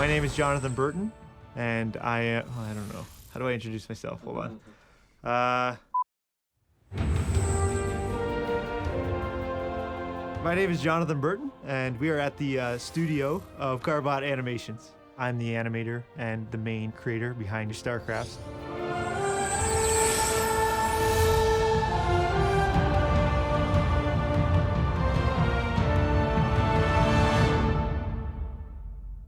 My name is Jonathan Burton, and I don't know. How do I introduce myself? Hold on. My name is Jonathan Burton, and we are at the studio of CarBot Animations. I'm the animator and the main creator behind your StarCrafts.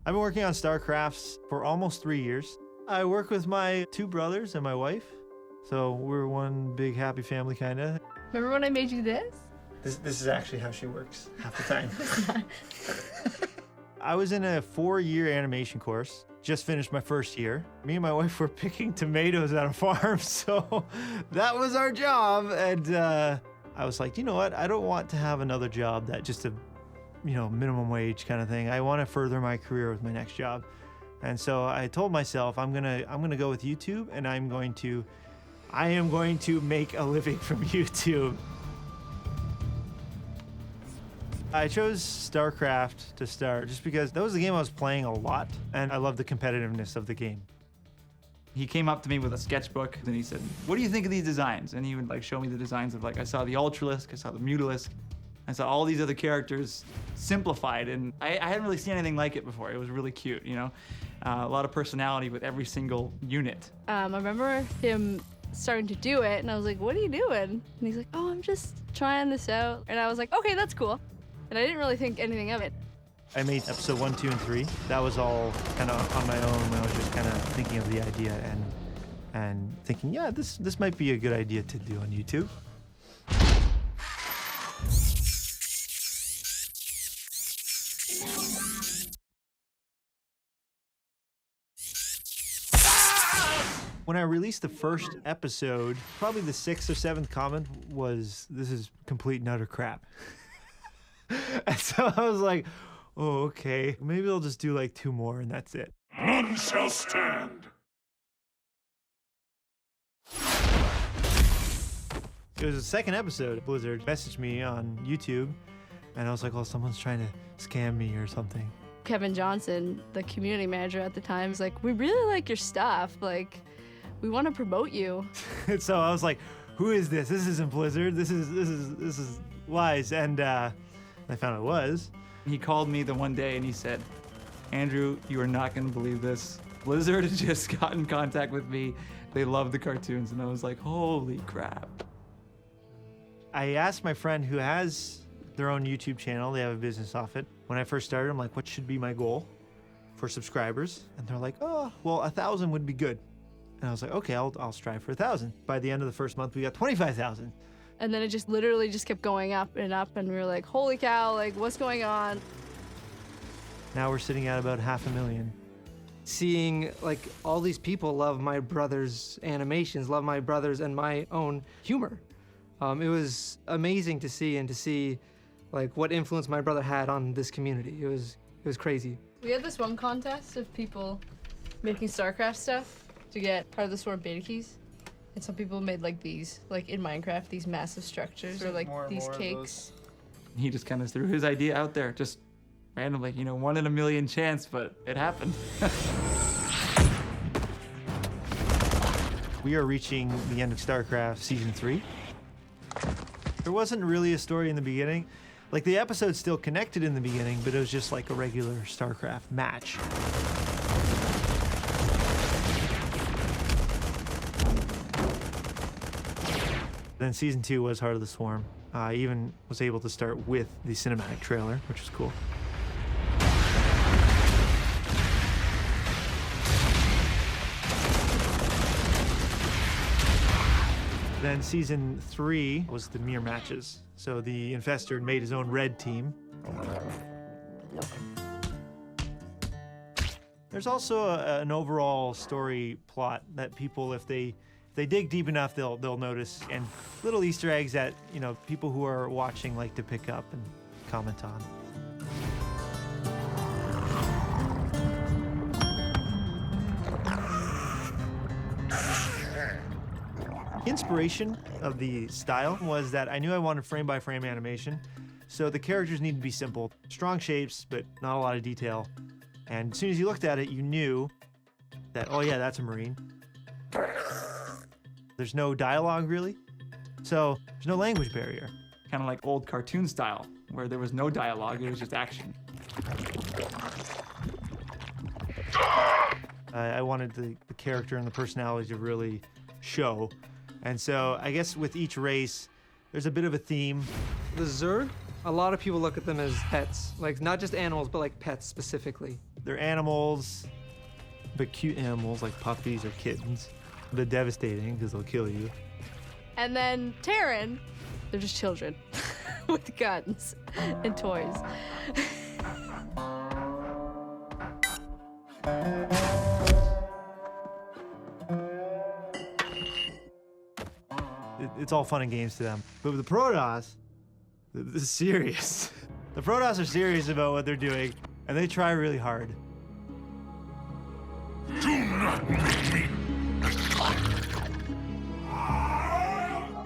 I've been working on StarCrafts for almost 3 years. I work with my 2 brothers and my wife, so we're one big happy family, kinda. Remember when I made you this? This is actually how she works half the time. I was in a 4-year animation course, just finished my first year. Me and my wife were picking tomatoes at a farm, so that was our job. And I was like, you know what? I don't want to have another job that just a minimum wage kind of thing. I want to further my career with my next job. And so I told myself I'm gonna go with YouTube, and I am going to make a living from YouTube. I chose StarCraft to start just because that was the game I was playing a lot, and I love the competitiveness of the game. He came up to me with a sketchbook and he said, "What do you think of these designs?" And he would like show me the designs of, like, I saw the Ultralisk, I saw the Mutalisk, I saw all these other characters simplified, and I hadn't really seen anything like it before. It was really cute, you know? A lot of personality with every single unit. I remember him starting to do it, and I was like, "What are you doing?" And he's like, "Oh, I'm just trying this out." And I was like, "Okay, that's cool." And I didn't really think anything of it. I made episode 1, 2, and 3. That was all kind of on my own when I was just kind of thinking of the idea and thinking, yeah, this might be a good idea to do on YouTube. When I released the first episode, probably the 6th or 7th comment was, "This is complete and utter crap." And so I was like, oh, okay, maybe I'll just do like 2 more and that's it. None shall stand. It was the 2nd episode. Blizzard messaged me on YouTube, and I was like, oh, someone's trying to scam me or something. Kevin Johnson, the community manager at the time, was like, "We really like your stuff. Like, we want to promote you." And so I was like, who is this? This isn't Blizzard. This is Wise. And I found it was. He called me the one day and he said, "Andrew, you are not gonna believe this. Blizzard has just got in contact with me. They love the cartoons." And I was like, holy crap. I asked my friend who has their own YouTube channel. They have a business off it. When I first started, I'm like, what should be my goal for subscribers? And they're like, oh, well, 1,000 would be good. And I was like, okay, I'll strive for 1,000. By the end of the first month, we got 25,000. And then it just literally just kept going up, and we were like, holy cow, like, what's going on? Now we're sitting at about 500,000. Seeing like all these people love my brother's animations, love my brother's and my own humor. It was amazing to see like what influence my brother had on this community. It was crazy. We had this one contest of people making StarCraft stuff to get part of the sword beta keys. And some people made like these, like in Minecraft, these massive structures, or like these cakes. He just kind of threw his idea out there, just randomly, 1 in a million chance, but it happened. We are reaching the end of StarCraft Season 3. There wasn't really a story in the beginning. Like, the episode's still connected in the beginning, but it was just like a regular StarCraft match. Then Season 2 was Heart of the Swarm. I even was able to start with the cinematic trailer, which was cool. Then Season 3 was the mirror matches. So the Infestor made his own red team. There's also an overall story plot that people, if they dig deep enough, they'll notice, and little Easter eggs that people who are watching like to pick up and comment on. Inspiration of the style was that I knew I wanted frame-by-frame animation, so the characters need to be simple, strong shapes, but not a lot of detail. And as soon as you looked at it, you knew that, oh yeah, that's a Marine. There's no dialogue really, so there's no language barrier. Kind of like old cartoon style, where there was no dialogue, it was just action. I wanted the character and the personality to really show. And so I guess with each race, there's a bit of a theme. The Zerg, a lot of people look at them as pets, like not just animals, but like pets specifically. They're animals, but cute animals like puppies or kittens. They're devastating because they'll kill you. And then Terran, they're just children with guns and toys. It's all fun and games to them. But with the Protoss, this is serious. The Protoss are serious about what they're doing, and they try really hard. Do not make me.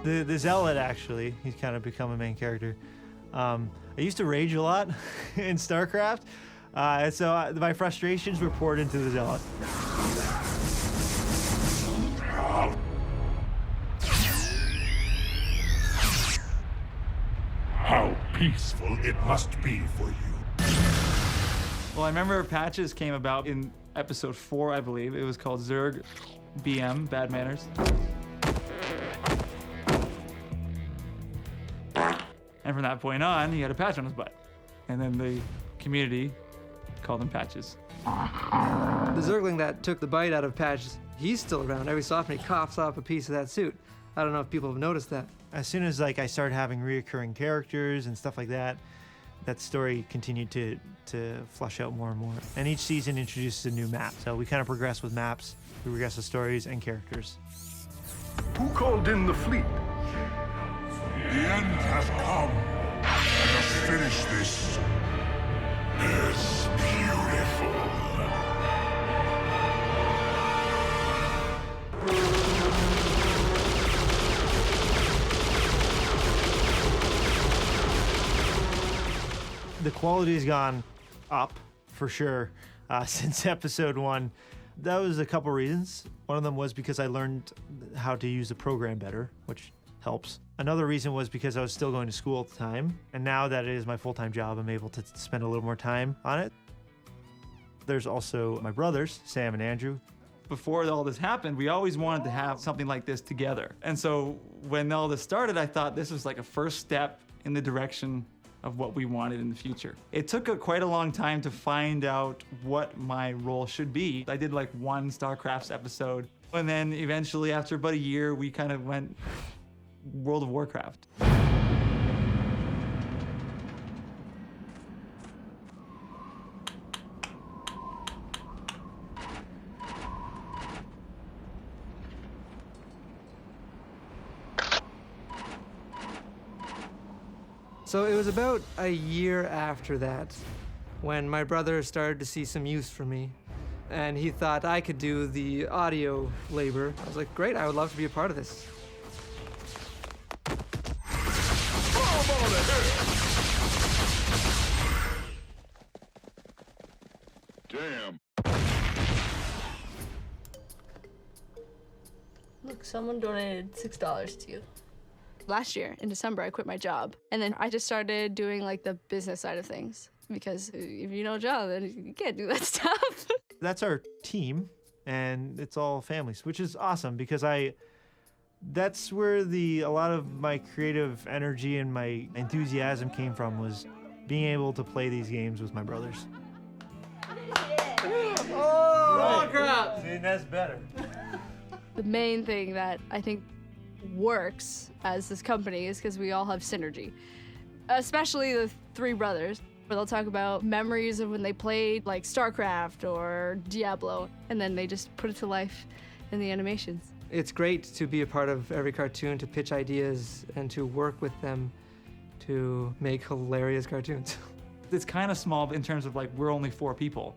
The Zealot, actually, he's kind of become a main character. I used to rage a lot in StarCraft, and so my frustrations were poured into the Zealot. How peaceful it must be for you. Well, I remember patches came about in episode 4, I believe. It was called Zerg BM, Bad Manners. And from that point on, he had a patch on his butt. And then the community called him Patches. The Zergling that took the bite out of Patches, he's still around. Every so often he coughs off a piece of that suit. I don't know if people have noticed that. As soon as I started having reoccurring characters and stuff like that, that story continued to flush out more and more. And each season introduces a new map. So we kind of progress with maps, we progress with stories and characters. Who called in the fleet? The end has come. Let us finish this. It's beautiful. The quality has gone up for sure since episode 1. That was a couple reasons. One of them was because I learned how to use the program better, which helps. Another reason was because I was still going to school at the time, and now that it is my full-time job, I'm able to spend a little more time on it. There's also my brothers, Sam and Andrew. Before all this happened, we always wanted to have something like this together. And so when all this started, I thought this was like a first step in the direction of what we wanted in the future. It took quite a long time to find out what my role should be. I did like one StarCraft episode, and then eventually after about a year, we kind of went World of Warcraft. So it was about a year after that when my brother started to see some use for me. And he thought I could do the audio labor. I was like, great, I would love to be a part of this. Damn. Look, someone donated $6 to you. Last year, in December, I quit my job. And then I just started doing like the business side of things. Because if you know a job, then you can't do that stuff. That's our team, and it's all families, which is awesome because that's where a lot of my creative energy and my enthusiasm came from, was being able to play these games with my brothers. Oh, crap! See, that's better. The main thing that I think works as this company is because we all have synergy, especially the 3 brothers. Where they'll talk about memories of when they played like StarCraft or Diablo, and then they just put it to life in the animations. It's great to be a part of every cartoon, to pitch ideas and to work with them to make hilarious cartoons. It's kind of small in terms of like we're only 4 people,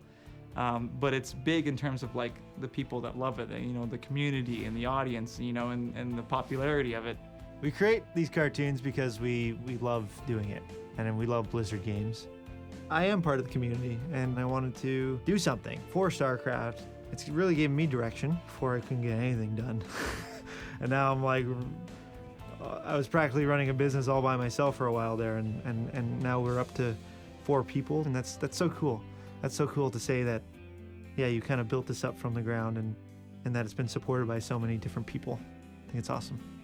but it's big in terms of like the people that love it, you know, the community and the audience, you know, and the popularity of it. We create these cartoons because we love doing it, and we love Blizzard games. I am part of the community and I wanted to do something for StarCraft. It's really given me direction before I couldn't get anything done. And now I'm like, I was practically running a business all by myself for a while there, and now we're up to 4 people, and that's so cool. That's so cool to say that, yeah, you kind of built this up from the ground and that it's been supported by so many different people. I think it's awesome.